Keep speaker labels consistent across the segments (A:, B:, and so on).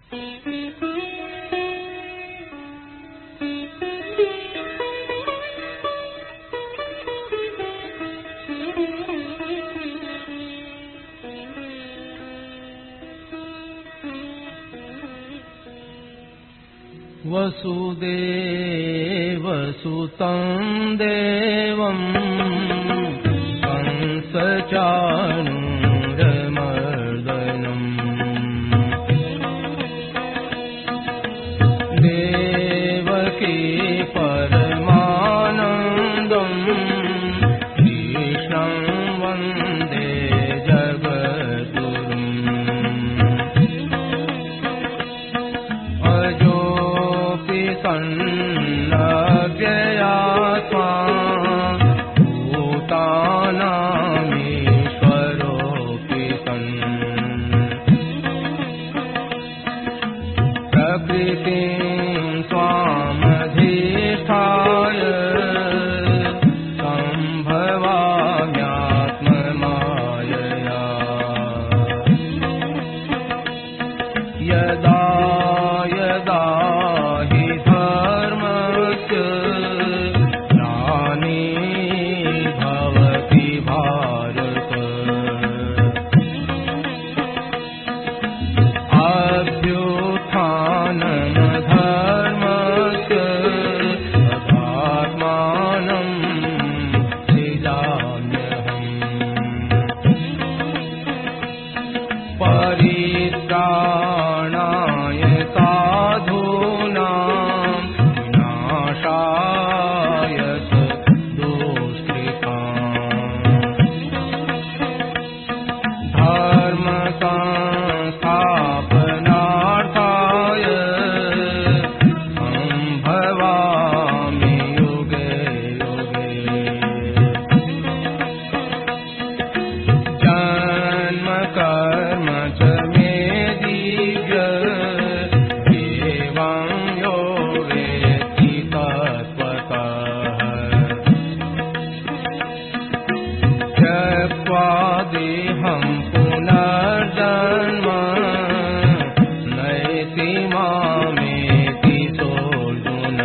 A: वसुदेवसुतं देवं कंसचाणूरमर्दनम् देवकी परमानन्दं कृष्णं वन्दे जगद्गुरुम् सन्नव्ययात्मा भूतानामीश्वरोऽपि सन् प्रकृतिं स्वामधिष्ठाय सम्भवाम्यात्ममायया यदा यदा परित्राणाय साधूनां विनाशाय दुष्कृताम् धर्म संस्थापनार्थाय सम्भवामि युगे युगे जन्म कर्म च देहं पुनर्जन्म नयति मामेति सोऽर्जुन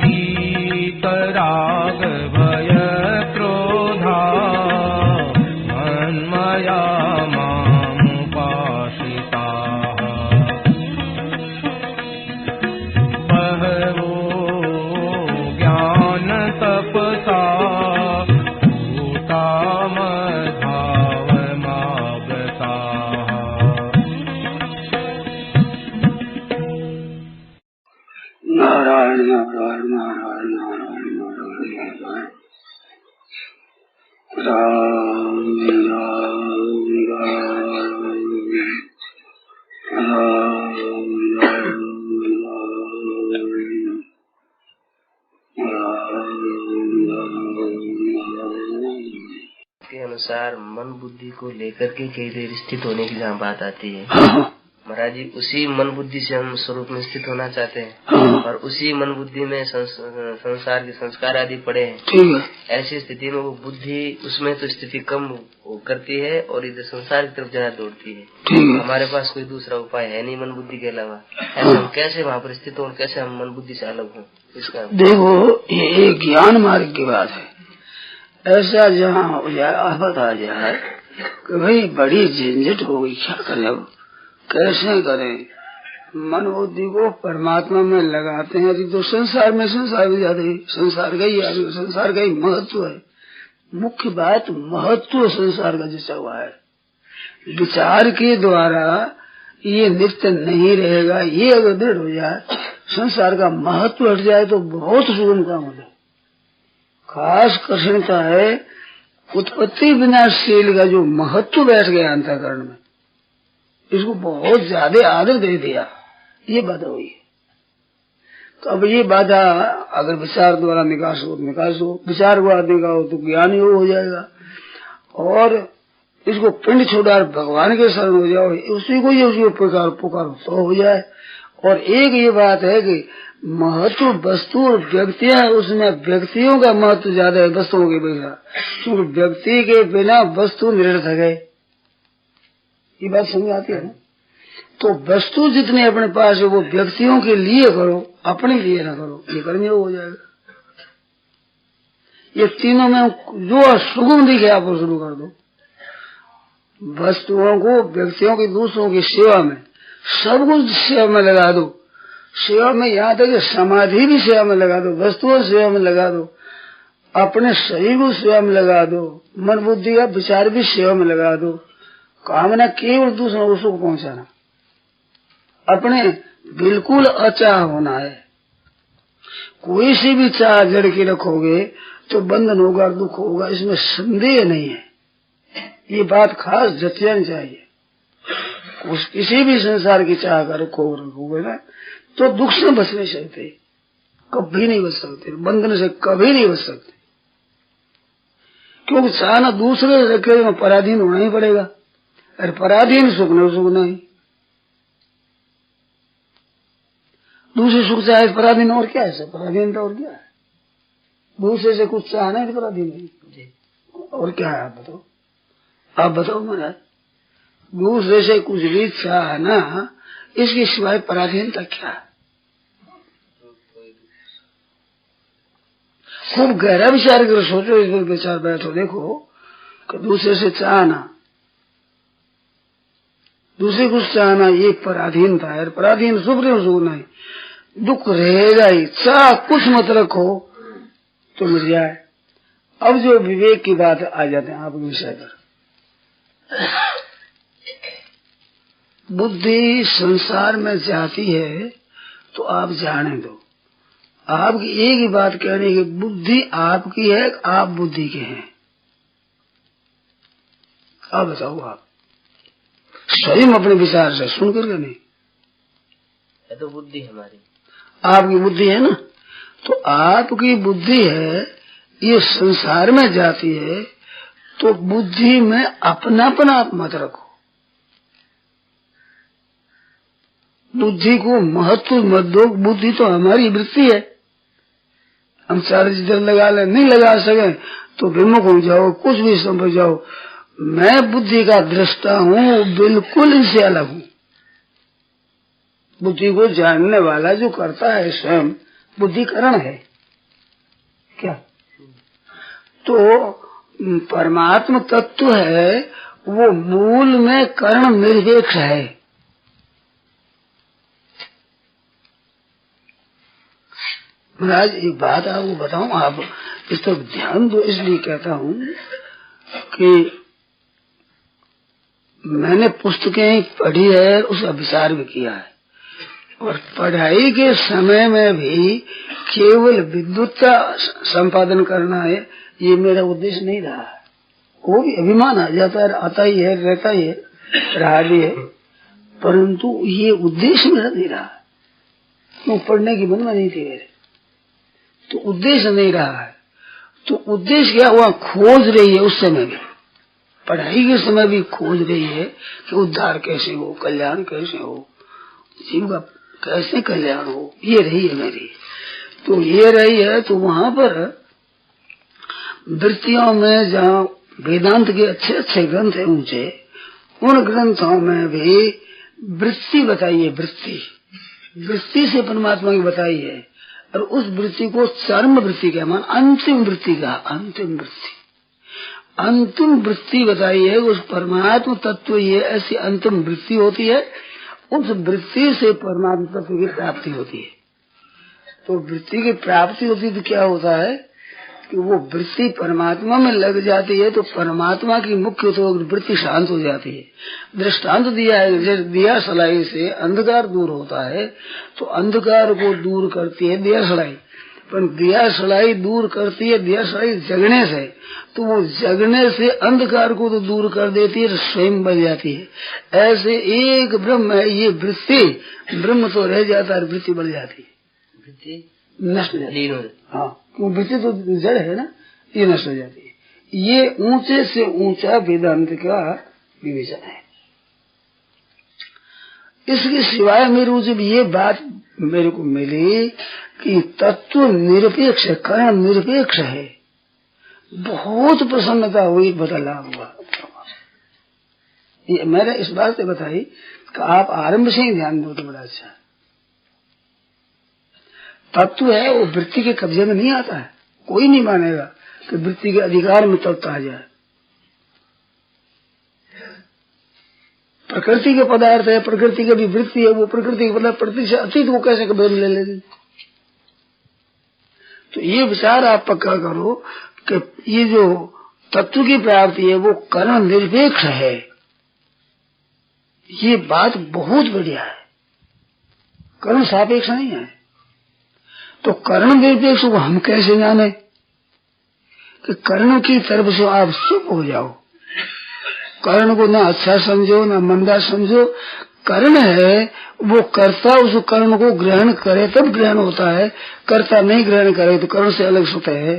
A: वीतराग भय क्रोधा मन्मया मामुपाश्रिताः बहवो ज्ञान तपसा
B: नारायण नारायण नारायण नारायण नारायण नारायण
C: के अनुसार मन बुद्धि को लेकर के कई देर स्थित होने की जहाँ बात आती है महाराज जी, उसी मन बुद्धि से हम स्वरूप में स्थित होना चाहते हैं और उसी मन बुद्धि में संसार के संस्कार आदि पड़े हैं। ऐसी स्थिति में वो बुद्धि उसमें तो स्थिति कम करती है और इधर संसार की तरफ ज्यादा दौड़ती है। हमारे पास कोई दूसरा उपाय है नहीं मन बुद्धि के अलावा। ऐसे हम कैसे वहाँ पर स्थित हो, कैसे हम मन बुद्धि से अलग हो? इसका
B: देखो, ये ज्ञान मार्ग की बात है। ऐसा जहाँ हो जाए, आफत आ जाए कि भाई बड़ी झंझट हो गई, क्या करें, कैसे करें, मन बुद्धि को परमात्मा में लगाते हैं तो संसार में जाते हैं। संसार का ही आदमी, संसार का ही महत्व है। मुख्य बात महत्व संसार का जैसा हुआ है। विचार के द्वारा ये नित्य नहीं रहेगा, ये अगर दृढ़ हो जाए, संसार का महत्व हट जाए तो बहुत सुगम काम होता है। खास कठिनता है उत्पत्ति विनाशशील का जो महत्व बैठ गया अंतःकरण में, इसको बहुत ज्यादा आदर दे दिया, ये बाधा हुई है। तो अब ये बाधा अगर विचार द्वारा निकास हो, विचार को आदमी का हो तो ज्ञान योग हो जाएगा। और इसको पिंड छोड़ा भगवान के शरण हो जाओ, उसी को ये उसको पुकारो तो हो जाए। और एक ये बात है कि महत्व वस्तु और व्यक्तियां, उसमें व्यक्तियों का महत्व ज्यादा है वस्तुओं के बिना, क्योंकि व्यक्ति के बिना वस्तु निरर्थक है। ये बात समझ आती है ना। तो वस्तु जितने अपने पास है वो व्यक्तियों के लिए करो, अपने लिए ना करो, ये कर्मयोग हो जाएगा। ये तीनों में जो सुगम दिखे आप शुरू कर दो। वस्तुओं को, व्यक्तियों की, दूसरों की सेवा में, सब कुछ सेवा में लगा दो। सेवा में यहाँ तक कि समाधि भी सेवा में लगा दो, वस्तुओं सेवा में लगा दो, अपने शरीर को सेवा में लगा दो, मन बुद्धि का विचार भी सेवा में लगा दो। कामना केवल दूसरों को सुख पहुंचाना, अपने बिल्कुल अचाह होना है। कोई सी भी चाह जड़ के रखोगे तो बंधन होगा, दुख होगा, इसमें संदेह नहीं है। ये बात खास जचनी चाहिए। किसी भी संसार की चाह कर रखोगे ना तो दुख से बच नहीं सकते, कभी नहीं बच सकते, बंधन से कभी नहीं बच सकते। क्योंकि चाहना दूसरे रखे में पराधीन होना ही पड़ेगा। अरे पराधीन सुख नहीं, दूसरे सुख चाहे पराधीन, और क्या है सर? पराधीनता और क्या है? दूसरे से कुछ चाहना है पराधीन नहीं, और क्या है? आप बताओ महाराज। दूसरे से कुछ भी चाहना, इसके सिवाय पराधीनता क्या है? खूब गहरा विचार करो, सोचो, इस पर विचार बैठो, देखो कि दूसरे से चाहना, दूसरे कुछ चाहना, ये पराधीनता है। पराधीन सुख नहीं, दुख रहेगा ही। चाह कुछ मत रखो तो मिल जाए। अब जो विवेक की बात आ जाते हैं आपके विषय पर, बुद्धि संसार में जाती है तो आप जाने दो। आपकी एक ही बात कहने की, बुद्धि आपकी है, आप बुद्धि के हैं। अब बताओ, आप स्वयं अपने विचार से सुन करके नहीं,
C: है तो बुद्धि हमारी,
B: आपकी बुद्धि है ना, तो आपकी बुद्धि है, ये संसार में जाती है तो बुद्धि में अपनापन आप मत रखो, बुद्धि को महत्व मत दो। बुद्धि तो हमारी वृत्ति है, हम सारे जिधर लगा ले, नहीं लगा सके तो विमुख हो जाओ, कुछ भी समझ जाओ। मैं बुद्धि का दृष्टा हूँ, बिल्कुल इनसे अलग हूँ। बुद्धि को जानने वाला जो करता है स्वयं बुद्धिकरण है क्या? तो परमात्म तत्व है, वो मूल में कर्ण निरपेक्ष है। महाराज एक बात आपको बताऊं, आप इस तरफ ध्यान दो, इसलिए कहता हूं कि मैंने पुस्तकें पढ़ी है, उसका विचार भी किया है, और पढ़ाई के समय में भी केवल विद्युत का संपादन करना है, ये मेरा उद्देश्य नहीं रहा है। वो भी अभिमान आ जाता है, आता ही है, रहता ही है, रहा भी है, परंतु ये उद्देश्य मेरा नहीं रहा। क्यों? पढ़ने की मन में नहीं थी मेरे, तो उद्देश्य नहीं रहा है। तो उद्देश्य क्या हुआ? खोज रही है उस समय भी, पढ़ाई के समय भी खोज रही है कि उद्धार कैसे हो, कल्याण कैसे हो, जीव का कैसे कल्याण हो, ये रही है मेरी। तो ये रही है, तो वहां पर वृत्तियों में जहाँ वेदांत के अच्छे अच्छे ग्रंथ है ऊंचे, उन ग्रंथों में भी वृत्ति बताई है, वृत्ति से परमात्मा की बताई है। और उस वृत्ति को चरम वृत्ति का मान, अंतिम वृत्ति का, अंतिम वृत्ति बताई है। उस परमात्मा तत्व ये ऐसी अंतिम वृत्ति होती है, उस वृत्ति से परमात्मा तत्व की प्राप्ति होती है। तो वृत्ति की प्राप्ति होती है तो क्या होता है कि वो वृत्ति परमात्मा में लग जाती है, तो परमात्मा की मुख्य तो वृत्ति शांत हो जाती है। दृष्टांत दिया है, जैसे दिया सलाई से अंधकार दूर होता है, तो अंधकार को दूर करती है दिया सलाई, पर दिया सलाई दूर करती है दिया सलाई जगने से, तो वो जगने से अंधकार को तो दूर कर देती है, स्वयं बन जाती है। ऐसे एक ब्रह्म है, ये वृत्ति, ब्रह्म तो रह जाता है, वृत्ति बढ़ जाती है,
C: वृत्ति
B: नष्ट हो जाती है। हाँ, क्यों? वृत्ति तो जड़ है ना, ये नष्ट हो जाती है। ये ऊंचे से ऊंचा वेदांत का विवेचन है। इसके सिवाय मेरे जब ये बात मेरे को मिली कि तत्व निरपेक्ष है, कर्ण निरपेक्ष है, बहुत प्रसन्नता हुई, बदलाव हुआ। ये मैंने इस बात से बताई कि आप आरंभ से ही ध्यान दो तो बड़ा अच्छा है। तत्व है वो वृत्ति के कब्जे में नहीं आता है। कोई नहीं मानेगा कि वृत्ति के अधिकार में तत्व आ जाए। प्रकृति के पदार्थ है, प्रकृति की भी वृत्ति है, वो प्रकृति के पदार्थ प्रकृति से अतीत वो कैसे कब्जे में ले लेंगे। तो ये विचार आप पक्का करो कि ये जो तत्व की प्राप्ति है वो कर्म निरपेक्ष है। ये बात बहुत बढ़िया है, कर्म सापेक्ष नहीं है। तो कर्म निरपेक्ष को हम कैसे जाने कि कर्म की तरफ से आप चुप हो जाओ। कर्ण को ना अच्छा समझो ना मंदा समझो। कर्ण है वो कर्ता उस कर्ण को ग्रहण करे तब ग्रहण होता है, कर्ता नहीं ग्रहण करे तो कर्ण से अलग स्वतः है।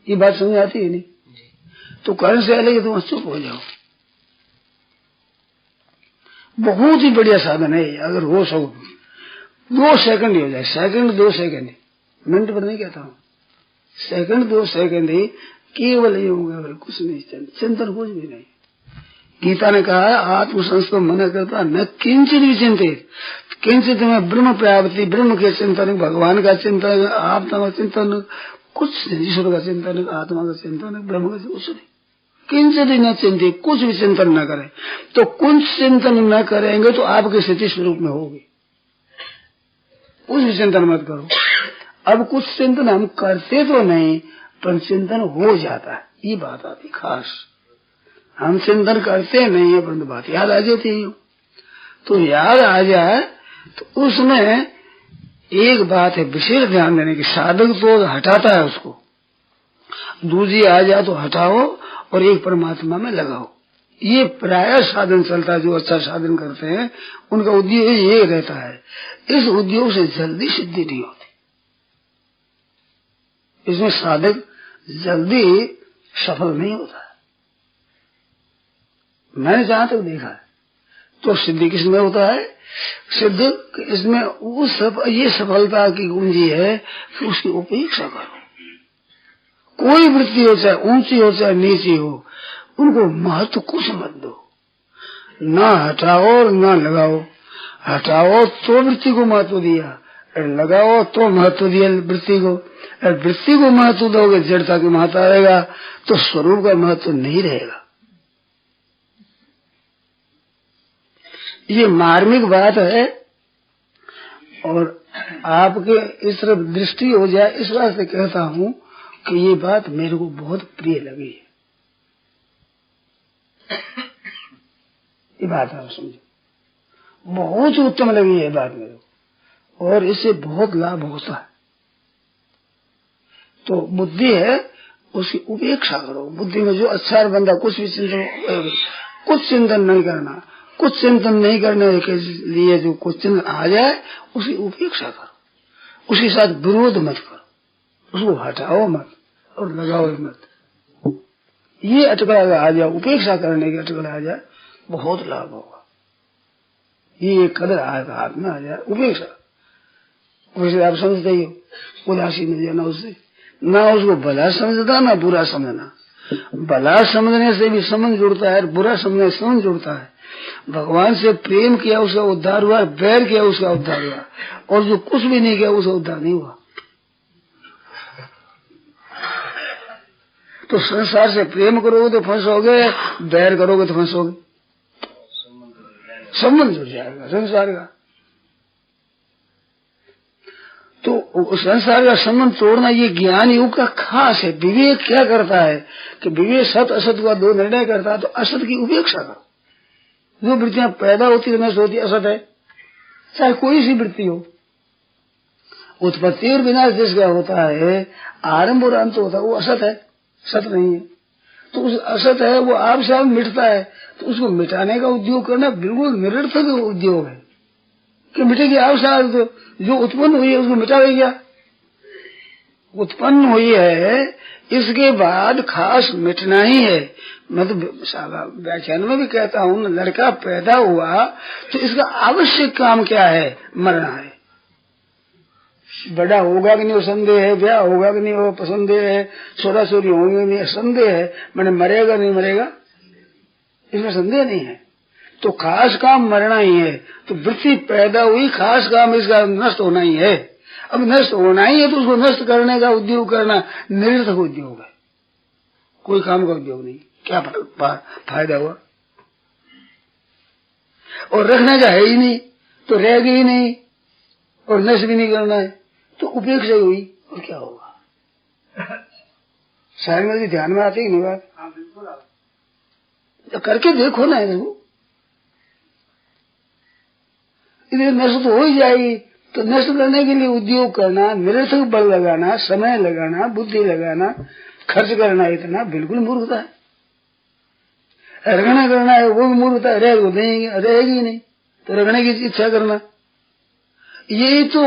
B: ये बात समझ आती है नहीं? तो कर्ण से अलग है तो चुप हो जाओ। बहुत ही बढ़िया साधन है। अगर हो सको 2 सेकंड ही हो जाए, सेकंड 2 सेकंड, मिनट पर नहीं कहता हूँ, सेकंड 2 सेकंड ही केवल ये होगा, कुछ नहीं, चिंतन कुछ भी नहीं। गीता ने कहा है आत्मसंस्थ मना करता न किंचित भी चिंतित। किंचित में ब्रह्म प्राप्ति, ब्रह्म के चिंतन, भगवान का चिंतन, आत्मा का चिंतन, कुछ ईश्वर का चिंतन, आत्मा का चिंतन, ब्रह्म का कुछ नहीं। किंचित न चिंतित, कुछ भी चिंतन न करें। तो कुछ चिंतन न करेंगे तो आपकी स्थिति स्वरूप में होगी। कुछ भी चिंतन मत करो। अब कुछ चिंतन हम करते तो नहीं पर चिंतन हो जाता है, ये बात आती खास। हम चिंतन करते नहीं है परंतु बात याद आ जाती है। तो याद आ जाए तो उसमें एक बात है विशेष ध्यान देने की, साधक तो हटाता है उसको, दूसरी आ जाए तो हटाओ और एक परमात्मा में लगाओ। ये प्राय साधन चलता है। जो अच्छा साधन करते हैं उनका उद्योग ये रहता है। इस उद्योग से जल्दी सिद्धि नहीं होती। इसमें साधक जल्दी सफल नहीं होता है। मैंने जहां तक देखा है तो सिद्धि किसमें होता है? सिद्ध इसमें ये सफलता की कुंजी है कि उसकी उपेक्षा करो। कोई वृत्ति हो, चाहे ऊंची हो चाहे नीची हो, उनको महत्व कुछ मत दो। ना हटाओ और ना लगाओ। हटाओ तो वृत्ति को महत्व दिया, लगाओ तो महत्व दिया वृत्ति को। वृत्ति को महत्व दोगे जड़ता की महत्व आएगा तो स्वरूप का महत्व नहीं रहेगा। ये मार्मिक बात है और आपके इस तरफ दृष्टि हो जाए इस बात से कहता हूँ कि ये बात मेरे को बहुत प्रिय लगी है। ये बात आप समझो, बहुत उत्तम लगी है बात मेरे को और इससे बहुत लाभ होता है। तो बुद्धि है उसकी उपेक्षा करो। बुद्धि में जो अच्छा बंदा कुछ भी चिंतन नहीं करना, कुछ चिंतन नहीं करने के लिए जो कुछ चिंतन आ जाए उसकी उपेक्षा करो। उसके साथ विरोध मत करो, उसको हटाओ मत और लगाओ मत। ये अटकला आ जाए, उपेक्षा करने की अटकला आ जाए, बहुत लाभ होगा। ये कदर आएगा हाथ में आ जाए उपेक्षा। वैसे आप समझते ही हो, उदासीन हो जाना उससे, ना उसको भला समझता ना बुरा समझना। भला समझने से भी समझ जुड़ता है, बुरा समझने से समझ जुड़ता है। भगवान से प्रेम किया उसका उद्धार हुआ, बैर किया उसका उद्धार हुआ, और जो कुछ भी नहीं किया उसका उद्धार नहीं हुआ। तो संसार से प्रेम करोगे तो फंसोगे, बैर करोगे तो फंसोगे। संबंध जुड़ जाएगा संसार का। तो संसार का संबंध तोड़ना ये ज्ञान युग का खास है। विवेक क्या करता है कि विवेक सत असत का 2 निर्णय करता है। तो असत की उपेक्षा करो। जो वृत्तियां पैदा होती है नष्ट होती असत है, चाहे कोई सी वृत्ति हो। उत्पत्ति और विनाश जिसका होता है, आरंभ और अंत होता है, वो असत है, सत नहीं है। तो उस असत है वो आप से आप मिटता है। तो उसको मिटाने का उद्योग करना बिल्कुल निरर्थक उद्योग है कि मिटेगी आप से। जो उत्पन्न हुई है उसको मिटा देगा। उत्पन्न हुई है इसके बाद खास मिटना ही है। मैं तो व्याख्यान में भी कहता हूँ, लड़का पैदा हुआ तो इसका आवश्यक काम क्या है? मरना है। बड़ा होगा कि नहीं वो संदेह है, ब्याह होगा कि नहीं वो संदेह है, छोरा छोरी होंगे नहीं संदेह है, मैंने मरेगा नहीं मरेगा इसमें संदेह नहीं है। तो खास काम मरना ही है, तो वृत्ति पैदा हुई, खास काम इसका नष्ट होना ही है। अब नष्ट होना ही है तो उसको नष्ट करने का उद्योग करना निरर्थक उद्योग है, कोई काम का उद्योग नहीं। क्या फायदा हुआ? और रखने का है ही नहीं तो रहेगी ही नहीं, और नष्ट भी नहीं करना है तो उपेक्षा हुई, और क्या होगा? सारी में ध्यान में आती ही नहीं बात? तो करके देखो ना, इधर नष्ट तो हो ही जाएगी। तो नष्ट करने के लिए उद्योग करना, निरर्थक बल लगाना, समय लगाना, बुद्धि लगाना, खर्च करना, इतना बिल्कुल मूर्खता है। रखना करना है वो भी मूर्खता है, रहेगी नहीं तो रखने की इच्छा करना, यही तो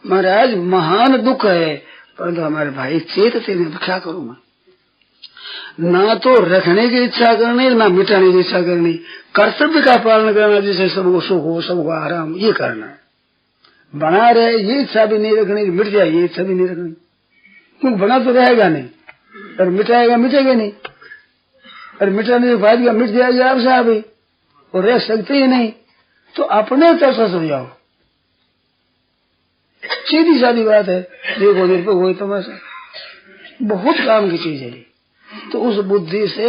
B: महाराज महान दुख है। परंतु हमारे भाई चेतते नहीं, क्या करूं मैं? ना तो रखने की इच्छा करनी, ना मिटाने की इच्छा करनी, कर्तव्य का पालन करना, जैसे सबको सुख हो, सबको आराम, ये करना है। बना रहे ये इच्छा भी नहीं रखनी, मिट जाए ये इच्छा भी नहीं रखनी, क्योंकि बना तो रहेगा नहीं, और मिटाएगा मिटेगा नहीं, और मिटाने के बाद मिट जाएगा आपसे अभी, और रह सकते ही नहीं। तो अपने तरफ हो जाओ, सीधी सादी बात है। देखो देर पे वही तमाशा, बहुत काम की चीज है। तो उस बुद्धि से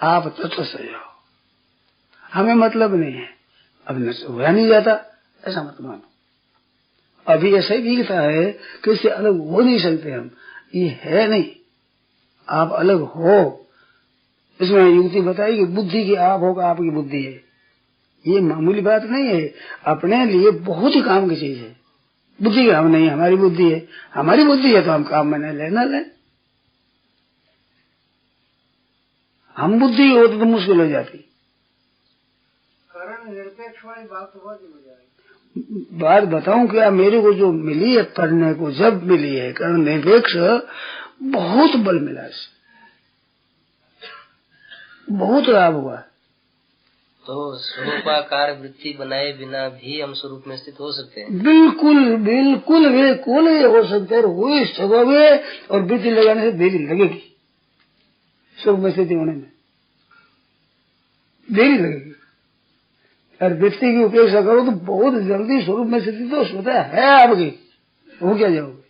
B: आप तटस्थ हो जाओ, हमें मतलब नहीं है, अब हुआ नहीं जाता ऐसा मत मानो। अभी ऐसा ही दिखता है कि इससे अलग हो नहीं सकते हम, ये है नहीं, आप अलग हो। इसमें युक्ति बताई कि बुद्धि की आप होगा, आपकी बुद्धि है, ये मामूली बात नहीं है, अपने लिए बहुत ही काम की चीज है। बुद्धि का हम नहीं, हमारी बुद्धि है, हमारी बुद्धि है तो हम काम में नहीं लेना लें। हम बुद्धि हो तो मुश्किल हो जाती।
D: कारण निरपेक्ष वाली बात हो जाएगी।
B: बात बताऊं क्या, मेरे को जो मिली है पढ़ने को, जब मिली है कारण निरपेक्ष, बहुत बल मिला, इससे बहुत लाभ हुआ।
C: तो स्वरूपाकार वृत्ति बनाए बिना भी हम स्वरूप में स्थित हो सकते हैं?
B: बिल्कुल बिल्कुल बिल्कुल ये हो सकते हैं, हुई सकोगे, और वृत्ति लगाने से देरी लगेगी, स्वरूप में स्थिति होने में देरी लगेगी। और वृत्ति की उपेक्षा करो तो बहुत जल्दी स्वरूप में स्थिति तो स्वतः है आपकी, हो क्या जाओगे।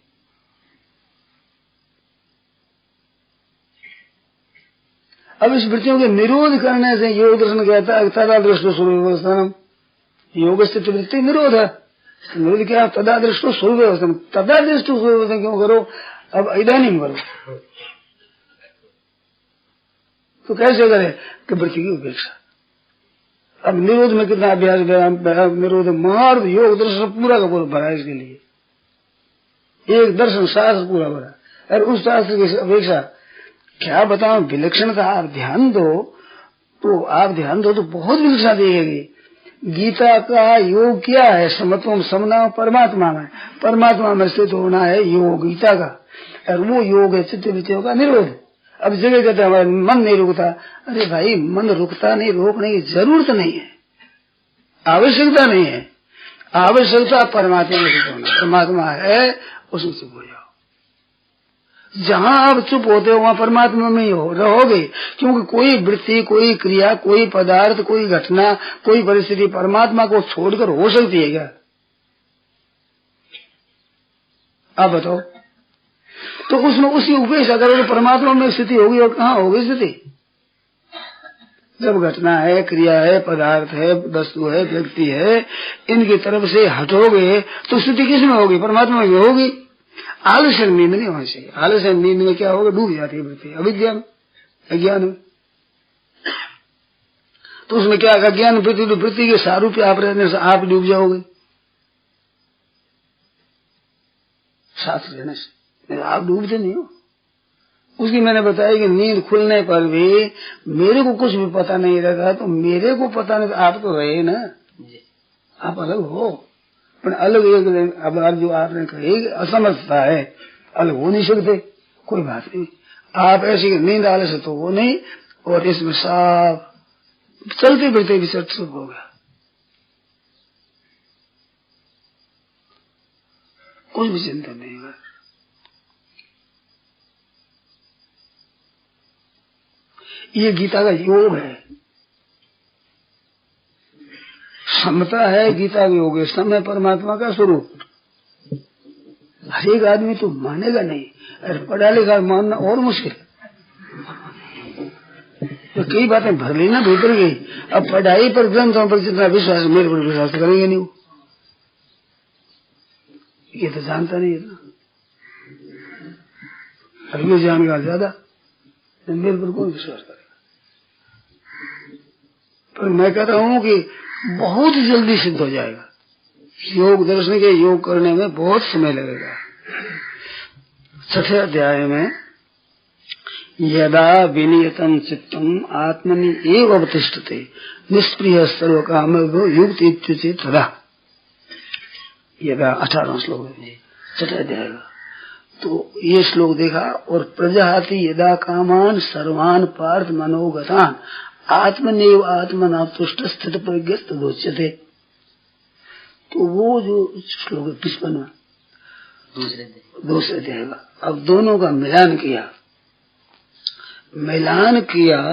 B: अब इस वृत्तियों के निरोध करने से योग दर्शन कहता है तदा दृष्टो स्वरूप व्यवस्थान, योग स्थित वृत्ति निरोध है। निरोध क्या? तदा दृष्टो स्वरूप व्यवस्थान, तदा दृष्टो स्वरूप व्यवस्था क्यों करो? अब इदानीं करो। तो कैसे करे कि वृत्ति की उपेक्षा। अब निरोध में कितना अभ्यास, निरोध मार्ग योग दर्शन पूरा का पूरा भरा, इसके लिए एक दर्शन शास्त्र पूरा भरा। और उस शास्त्र की अपेक्षा क्या बताओ विलक्षणता, आप ध्यान दो तो बहुत विलक्षणता दिखेगी। गीता का योग क्या है? समत्वम समना परमात्मा में, परमात्मा में स्थित होना है योग गीता का, और वो योग है चित्त वृत्तियों का निरोध। अब जगह कहते हैं हमारा मन नहीं रुकता, अरे भाई मन रुकता नहीं, रोकने की जरूरत नहीं है, आवश्यकता नहीं है। आवश्यकता परमात्मा में स्थित होना, परमात्मा है उसमें चुप हो जाओ। जहां आप चुप होते हो वहां परमात्मा में ही रहोगे, क्योंकि कोई वृत्ति, कोई क्रिया, कोई पदार्थ, कोई घटना, कोई परिस्थिति परमात्मा को छोड़कर हो सकती है क्या? आप बताओ। तो उसमें उसकी उपेक्षा करो तो परमात्मा में स्थिति होगी, और कहाँ होगी स्थिति? जब घटना है, क्रिया है, पदार्थ है, वस्तु है, व्यक्ति है, इनकी तरफ से हटोगे तो स्थिति किसमें होगी? परमात्मा में होगी। आलस्य नींद नहीं होना चाहिए। आलस्य नींद में क्या होगा? डूब जाती है वृत्ति, अविद्या में, अज्ञान में। तो उसमें क्या अज्ञान वृत्ति, तो वृत्ति के सारूप आप रहने से आप डूब जाओगे, साथ रहने से आप डूबते नहीं हो। उसकी मैंने बताया कि नींद खुलने पर भी मेरे को कुछ भी पता नहीं रहता, तो मेरे को पता नहीं, आप तो रहे ना, आप अलग हो, पर अलग एक अब जो आपने कही असमर्थता है, अलग हो नहीं सकते, कोई बात नहीं। आप ऐसी नींद आले से तो वो नहीं, और इसमें साफ चलते फिरते भी सब हो गया, कुछ भी चिंता नहीं है। ये गीता का योग है, समता है गीता के योग, सम है परमात्मा का स्वरूप। हर एक आदमी तो मानेगा नहीं, अरे पढ़ा लिखा मानना और मुश्किल। तो कई बातें भर ली ना भीतर गई। अब पढ़ाई पर ग्रंथों पर जितना विश्वास, मेरे पर विश्वास करेंगे नहीं वो, ये तो जानता नहीं इतना। अभी जानकार ज्यादा, मेरे पर कौन विश्वास करेगा। पर मैं कहता हूँ कि बहुत जल्दी सिद्ध हो जाएगा। योग दर्शन के योग करने में बहुत समय लगेगा। 6ठे अध्याय में यदा विनियतम चित्तम आत्मनि एव अवतिष्ठते निष्प्रिय सर्व काम युक्त इत्युच्यते तदा। यदा 18वां श्लोक है 6ठे अध्याय का। तो ये श्लोक देखा। और प्रजाति यदा कामान सर्वान पार्थ मनोगतान आत्मनेव आत्मना तुष्ट स्थित प्रज्ञ तदोच्यते। तो वो जो श्लोक 55वां दूसरे अध्याय का, अब दोनों का मिलान किया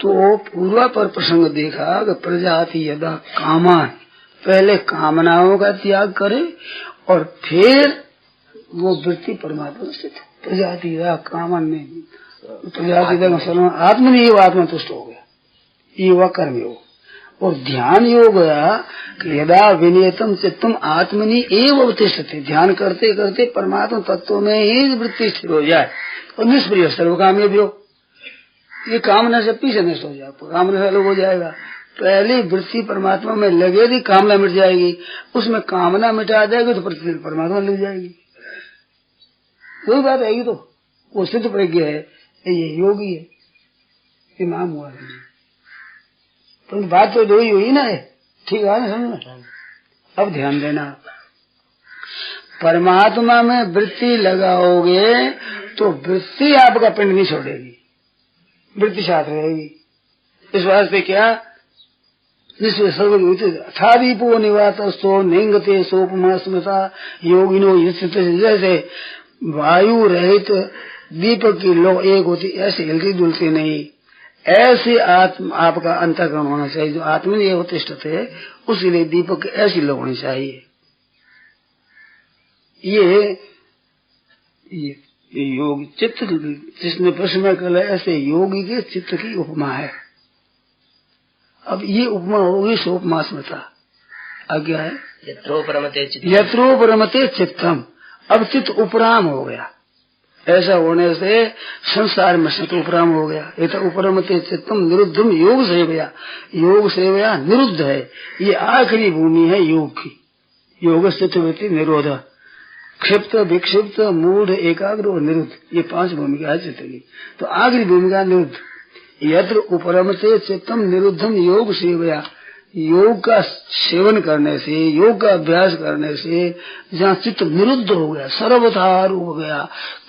B: तो पूर्वा पर प्रसंग देखा कि प्रजाति यदा कामान, पहले कामनाओं का त्याग करे और फिर वो वृत्ति परमात्मा स्थित। प्रजाति यदा कामान नहीं, प्रजाति यदा आत्मनि एव आत्मा तुष्ट हो गया, ये हुआ कर्म योग। और ध्यान योग गया कि यदा विनियतम चित्तम आत्मनि एव अवतिष्ठते, ध्यान करते करते परमात्मा तत्व में ही वृत्ति स्थिर हो जाए और निष्प्रिय सर्व काम भी हो। ये कामना से पीछे नष्ट हो जाए, कामना से अलग हो जाएगा। पहली वृत्ति परमात्मा में लगेगी, कामना मिट जाएगी। उसमें कामना मिटा देगी तो प्रतिदिन परमात्मा लग जाएगी। कोई बात आएगी तो वो सिद्ध प्रज्ञ है, ये योगी है, ये नाम हुआ है। तो बात तो दो ही हुई ना है, ठीक है ना, समझ। अब ध्यान देना, परमात्मा में वृत्ति लगाओगे तो वृत्ति आपका पिंड नहीं छोड़ेगी, वृत्ति साथ रहेगी। इस वास्ते क्या था दीपो निवातस्थो निंगते सोपमा स्मृता योगिनो। जैसे वायु रहित दीपक की लो एक होती, ऐसे हिलती डुलती नहीं, ऐसे आपका अंतःकरण होना चाहिए। जो आत्मा ये अवतिष्ठित है उसी लिए दीपक ऐसी लो होनी चाहिए। ये योग चित्त जिसने प्रश्न में कल ऐसे योगी के चित्त की उपमा है। अब ये उपमा होगी सोपमा स्मृता। अब क्या है? यत्रो परमते चित्तम। अब चित्त उपराम हो गया। ऐसा होने से संसार में चित्त उपराम हो गया। ये तो उपरमते चित्तम निरुद्धम योग सेवया। योग सेवया निरुद्ध है, ये आखिरी भूमि है योग की। योग स्थित वृत्ति निरोध, क्षिप्त विक्षिप्त मूढ़ एकाग्र और निरुद्ध, ये 5 भूमिका है चित्त की। तो आखिरी भूमिका निरुद्ध। यत्र उपरमते चित्तम निरुद्धम योग सेवया। योग का सेवन करने से, योग का अभ्यास करने से जहाँ चित्त निरुद्ध हो गया, सर्वथा हो गया,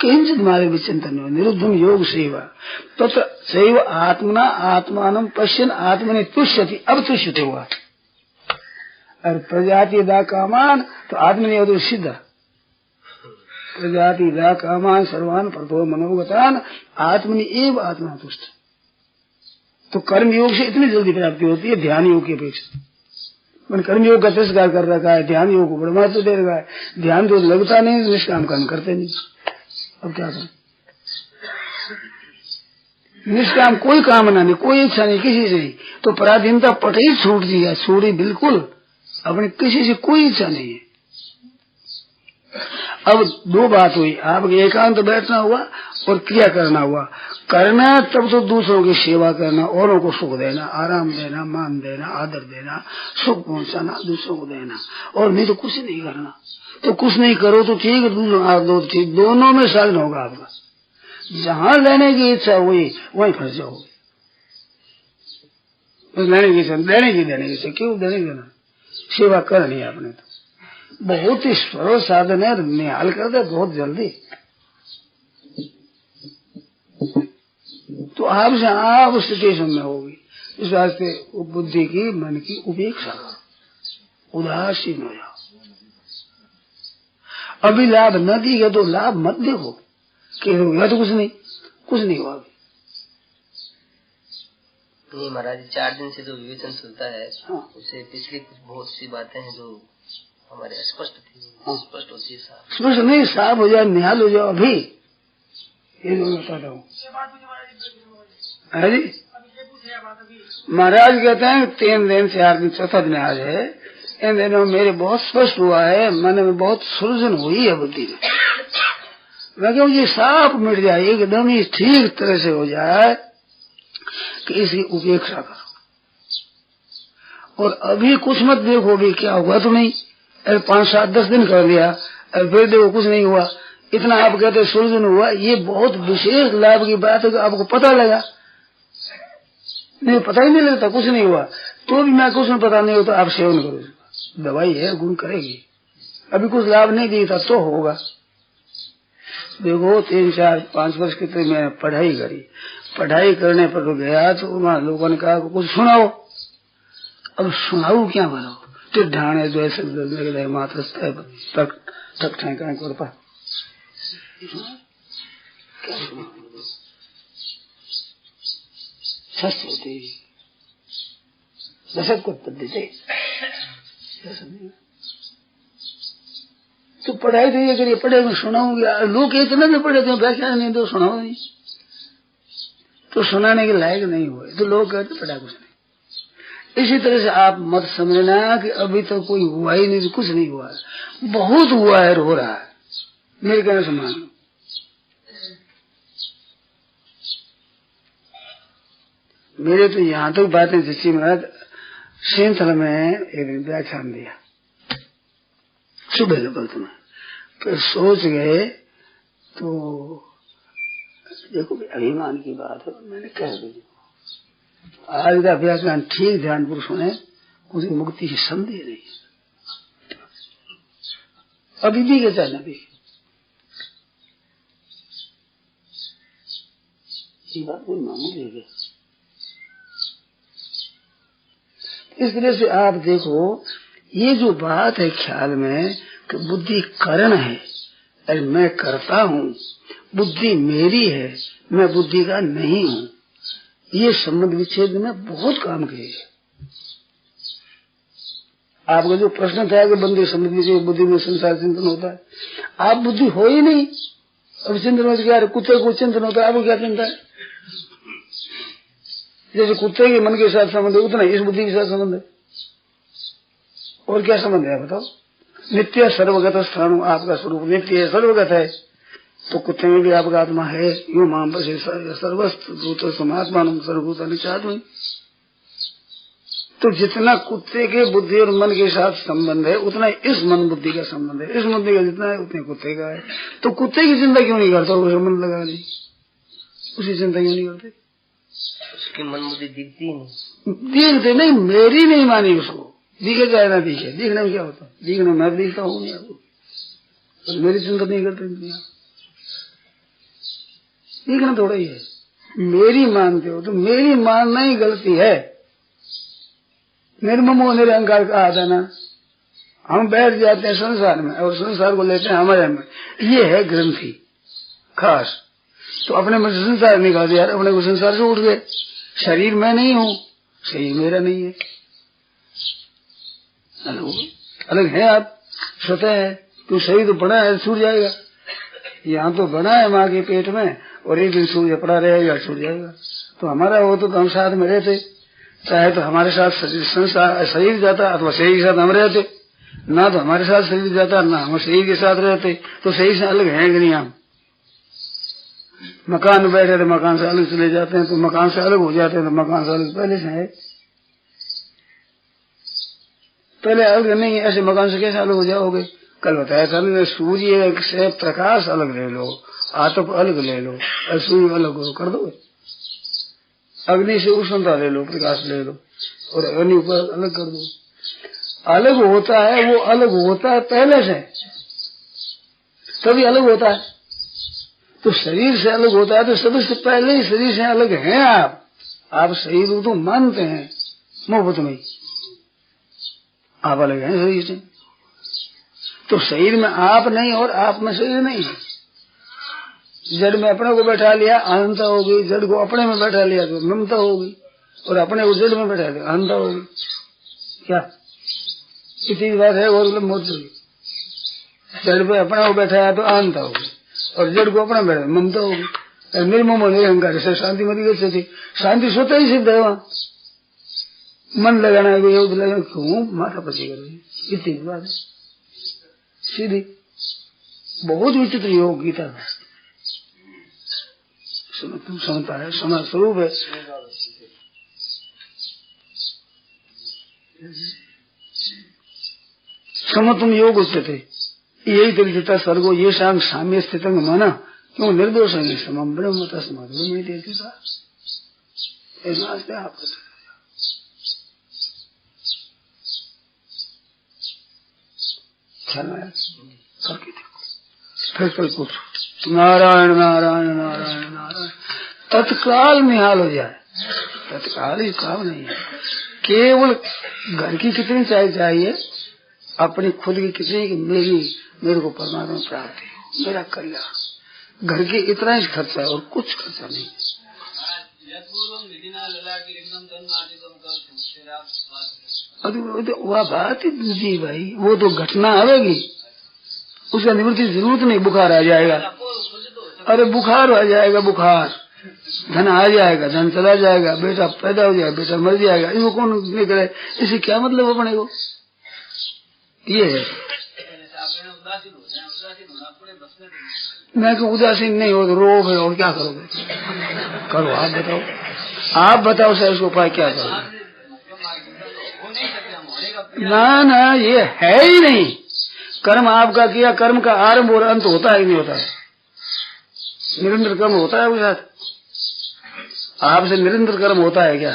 B: किंचित मारे विचिंतन हो, निरुद्धम योग सेवा तत्र सैव आत्मना आत्मानं पश्यन् आत्मनि तुष्यति। अब तुष्यते हुआ। और प्रजाति दा कामान तो आत्मनि अवधि सिद्ध। प्रजाति दा कामान सर्वान प्रथो मनोगतान आत्मनि एव आत्मा तुष्ट। तो कर्म योग से इतनी जल्दी प्राप्ति होती है ध्यान योग की अपेक्षा। मैंने कर्म योग का तिरस्कार कर रखा है, ध्यान योग को बड़ा महत्व दे रखा है। ध्यान तो लगता नहीं, निष्काम कर्म करते नहीं। अब क्या करें? निष्काम कोई कामना नहीं, कोई इच्छा नहीं किसी से, तो पराधीनता पट ही छूट दी है, छोड़ी बिल्कुल। अपने किसी से कोई इच्छा नहीं है। अब 2 बात हुई, आपके एकांत बैठना हुआ और क्रिया करना हुआ। करना तब तो दूसरों की सेवा करना, औरों को सुख देना, आराम देना, मान देना, आदर देना, सुख पहुंचाना, दूसरों को देना। और नहीं तो कुछ नहीं करना। तो कुछ नहीं करो तो ठीक है, दूसरों ठीक, दोनों में साधन होगा आपका। जहां लेने की इच्छा हुई वहीं फंस जाओगे। लेने की इच्छा, देने की इच्छा, क्यों देने की देना? सेवा करनी है आपने। तो बहुत ही सरल साधन है, निहाल कर दे बहुत जल्दी। तो आपसे आप स्थिति में होगी। इस वास्ते बुद्धि की, मन की उपेक्षा, उदासीन हो जाओ। अभी लाभ न दी गया तो लाभ मत देखो कि तो कुछ नहीं हुआ।
C: नहीं महाराज, 4 दिन से जो विवेचन चलता है,
B: हाँ।
C: उससे पिछली कुछ बहुत सी बातें हैं जो हमारे स्पष्ट थी,
B: हाँ।
C: स्पष्ट होती है साहब।
B: स्पष्ट नहीं, साफ हो जाए, निहाल हो जाओ अभी, ये जो बताता हूँ। है जी, महाराज कहते हैं 3 दिन 4 दिन, चौथा दिन आज है, इन दिनों मेरे बहुत स्पष्ट हुआ है, मन में बहुत सुलझन हुई है बुद्धि में। मैं कहूँ ये साफ मिट जाए, एकदम ही ठीक तरह से हो जाए कि इसकी उपेक्षा करो, और अभी कुछ मत देखो भी क्या हुआ तो नहीं, अरे 5, 7, 10 दिन कर लिया, अरे फिर देखो कुछ नहीं हुआ, इतना आप कहते सुलझन हुआ, ये बहुत विशेष लाभ की बात है कि आपको पता लगा। नहीं, पता ही नहीं लगता, कुछ नहीं हुआ तो भी मैं कुछ पता नहीं होता, आप सेवन करो, दवाई है, गुण करेगी। अभी कुछ लाभ नहीं दिया तो होगा। देखो 3, 4, 5 वर्ष की तो मैं पढ़ाई करी, पढ़ाई करने पर तो गया तो वहाँ लोगों ने कहा कुछ सुनाओ। अब सुनाऊ क्या बोलो, तो ढाणे जो ऐसे मात्र तक तक ठेकाने कर पा होती दशक को पद्धति तो पढ़ाई तो ये करिए, पढ़े में सुनाऊंगी, लोग इतना भी पढ़े थे व्याख्यान नहीं तो सुनाओ नहीं, तो सुनाने के लायक नहीं हुए तो लोग कहते पढ़ा कुछ नहीं। इसी तरह से आप मत समझना कि अभी तक तो कोई हुआ ही नहीं, कुछ नहीं हुआ है, बहुत हुआ है, हो रहा है, मेरे कहने से मान लो। मेरे तो यहाँ तक बातें जिसकी महाराज सिंथल में एक दिन व्याख्यान दिया सुबह वक्त में, फिर सोच गए तो देखो अभिमान की बात है, मैंने कह दी आज का व्याख्यान ठीक ध्यानपूर्वक सुने, उसकी मुक्ति की संदेह नहीं, अभी भी कहता है नबी, ये बात कोई मामूली है। इस तरह से आप देखो, ये जो बात है ख्याल में कि बुद्धि कारण है और मैं करता हूँ, बुद्धि मेरी है, मैं बुद्धि का नहीं हूँ, ये संबंध विच्छेद में बहुत काम किए। आपका जो प्रश्न था कि बंदी संबंध विच्छेद बुद्धि में संसार चिंतन होता है, आप बुद्धि हो ही नहीं, अब चिंतन में क्या कुत्ते को चिंतन होता है, आपको क्या चिंता है? जैसे कुत्ते के मन के साथ संबंध है उतना इस बुद्धि के साथ संबंध है, और क्या संबंध है बताओ? नित्य सर्वगत स्थान, आपका स्वरूप नित्य है, सर्वगत है, तो कुत्ते में भी आपका आत्मा है, यूं माम बसे सर्वस्व समात्मा सर्वभूत निचात्म। तो जितना कुत्ते के बुद्धि और मन के साथ संबंध है उतना इस मन बुद्धि का संबंध है, इस बुद्धि का जितना है उतने कुत्ते का है। तो कुत्ते की चिंता क्यों नहीं करता, उसे मन लगा नहीं, उसी चिंता क्यों नहीं करते?
C: उसकी मन बुद्धि दिखती नहीं,
B: दिखते नहीं, मेरी नहीं मानी उसको, दिखे चाहे ना दिखे, दिखने में क्या होता, दिखने में मैं दिखता हूँ नहीं आपको, तो मेरी चिंता नहीं करते, दिखना थोड़ा ही है, मेरी मानते हो तो मेरी मानना ही गलती है। निर्ममो निरंकार कहा था ना, हम बैठ जाते हैं संसार में और संसार को लेते हैं हमारे में, ये है ग्रंथि खास, तो अपने में संसार निकाल दिया, अपने को संसार से उठ गए, शरीर मैं नहीं हूँ, शरीर मेरा नहीं है, अलग है, आप स्वतः है, तो शरीर तो बड़ा है, छूट जाएगा, यहाँ तो बना है माँ के पेट में, और एक दिन सूर्य पड़ा रहेगा, छूट जाएगा। तो हमारा हो तो हम साथ में रहते, चाहे तो हमारे साथ शरीर जाता अथवा शरीर के साथ हम रहते, ना तो हमारे साथ शरीर जाता ना हम शरीर के साथ रहते, तो शरीर से अलग है कि नहीं? हम मकान में बैठे तो मकान से अलग चले जाते हैं, तो मकान से अलग हो जाते हैं, तो मकान से अलग पहले से है, पहले अलग नहीं, ऐसे मकान से कैसे अलग हो जाओगे? कल बताया था सूर्य से प्रकाश अलग ले लो, आतप अलग ले लो, और सूर्य अलग हो कर दो, अग्नि से उष्णता ले लो, प्रकाश ले लो, और अग्नि ऊपर अलग कर दो, अलग होता है, वो अलग होता है पहले से, तभी अलग होता है। तो शरीर से अलग होता है तो सबसे पहले ही शरीर से अलग हैं आप शरीर तो मानते हैं मोहब्बत में, आप अलग हैं शरीर से, तो शरीर में आप नहीं और आप में शरीर नहीं है। जड़ में अपने को बैठा लिया अनंता होगी, जड़ को अपने में बैठा लिया तो ममता होगी, और अपने उस जड़ में बैठा दे अंधा होगी क्या? इतनी बात है। और मौत होगी। जड़ पे अपना वो बैठा है तो अंधा होगी और जड़ को अपना बैठा ममता होगी। निर्मम निरहंकार से शांति मरी गई थी। शांति स्वतः ही सिद्ध है। वहां मन लगाना है, योग लगाना, क्यों माथा पची कर रही? इतनी बात है सीधी। बहुत विचित्र योग गीता है। तुम समझता है, समा स्वरूप है। सम तुम योग उच्चते, यही तरीका स्वर्गो ये शांग साम्य स्थित माना क्यों निर्दोष है। समम ब्रह्म तस्मात् ब्रह्म देती था आप करके देखो। फिर कल पूछो नारायण नारायण नारायण नारायण, तत्काल निहाल हो जाए। तत्काल ही काम नहीं है। केवल घर की कितनी चाहिए, अपनी खुद की कितनी कि मेरे को परमात्मा प्राप्ति हो, मेरा कल्याण। घर के इतना ही खर्चा है और कुछ खर्चा नहीं। वह बात ही दूसरी भाई, वो तो घटना आवेगी, उसका निवृत्ति जरूरत नहीं। बुखार आ जाएगा, अरे बुखार आ जाएगा, बुखार। धन आ जाएगा, धन चला जाएगा, बेटा पैदा हो जाएगा, बेटा मर जाएगा, इसको कौन नहीं करे? इसे क्या मतलब अपने को? ये है। मैं उदासीन नहीं हो तो रोग है, और क्या करोगे? करो, आप बताओ, आप बताओ सर, इसको उपाय क्या करो? ना ये है ही नहीं। कर्म आपका किया, कर्म का आरंभ और अंत होता है नहीं होता है? निरंतर कर्म होता है उसके साथ? आपसे निरंतर कर्म होता है क्या?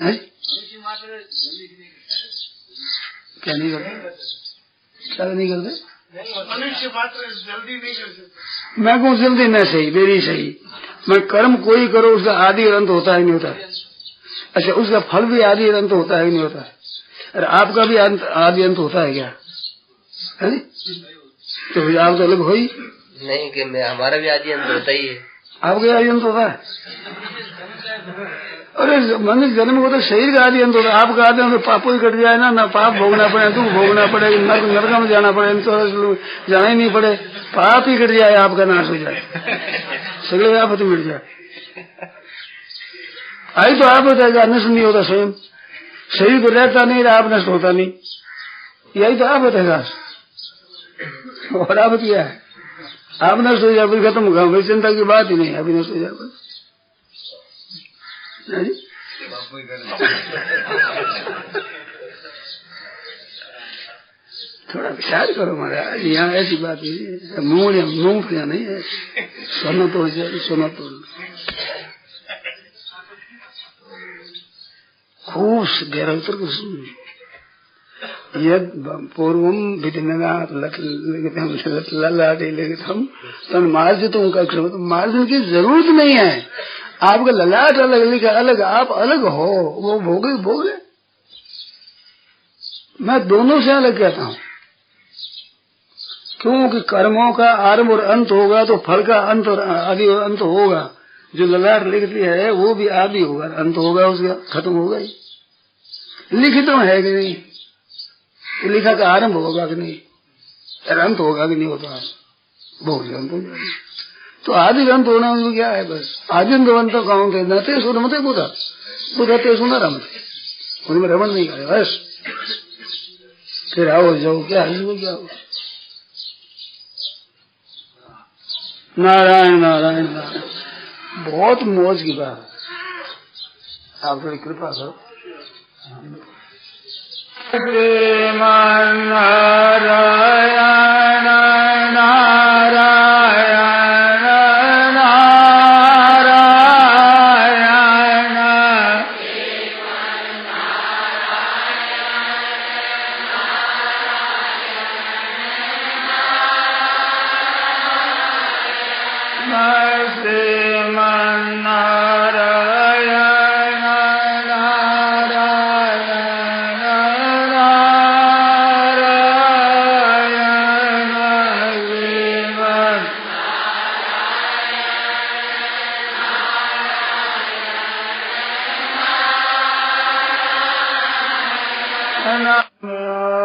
B: है? क्या नहीं करते? क्या नहीं करते? मैं कहूँ जल्दी न सही, देरी सही। मैं कर्म कोई करो, उसका आदि और अंत होता है नहीं होता है? अच्छा, उसका फल भी आदि और अंत होता है नहीं होता है? अरे आपका भी आदि अंत होता है क्या? है? तो फिर आप तो अलग हो ही
C: नहीं कि मैं, हमारा भी आदि अंत होता ही है।
B: आपका आदि अंत होता है? अरे मनुष्य जन्म को तो शरीर का आदि अंत होता है। आपका आदि अंत पापों ही कट जाए ना पाप भोगना पड़े, दुख भोगना पड़े, नरक में जाना पड़े, तो जाना ही नहीं पड़े, पाप ही कट जाए, आपका नाश हो जाए, सगले आफत मिट जाए। आई तो आप बताएगा, नष्ट नहीं होता स्वयं। शरीर को रहता नहीं, आप नष्ट होता नहीं, यही तो आप बताएगा। और आप क्या है? आप नष्ट हो जाए फिर खत्म होगा, भाई चिंता की बात ही नहीं, अभी नष्ट हो जाए। थोड़ा विचार करो महाराज, यहाँ ऐसी बात नहीं, मूंगफलियां नहीं है। सोना तो हो जाए, सोना तो खूब गहरा उत्तर को सुन। यद पूर्वम विधिनाथ ललाटे लिखितम तन मार्जितों का मार्जन की जरूरत नहीं है। आपका ललाट अलग लिखा, अलग आप अलग हो, वो भोगे। मैं दोनों से अलग कहता हूँ, क्योंकि कर्मों का आरंभ और अंत होगा तो फल का अंत और आदि और अंत होगा। जो ललाट लिखती है वो भी आदि होगा, अंत होगा, उसका खत्म होगा ही। लिखित तो है कि नहीं? लिखा का आरंभ होगा कि नहीं, अंत होगा कि नहीं होता? बहुत अंत हो जाएगा। तो आदि अंत होना में क्या है? बस आदिंत कौन थे? नते सुन मते बुधा बुधा ते सुना रमते, उनमें रमन नहीं करे बस। फिर आओ जाओ, क्या है क्या हो? नारायण नारायण नारायण, बहुत मौज की बात। आप थोड़ी कृपा करो। श्रीमान नारायण नारायण नमो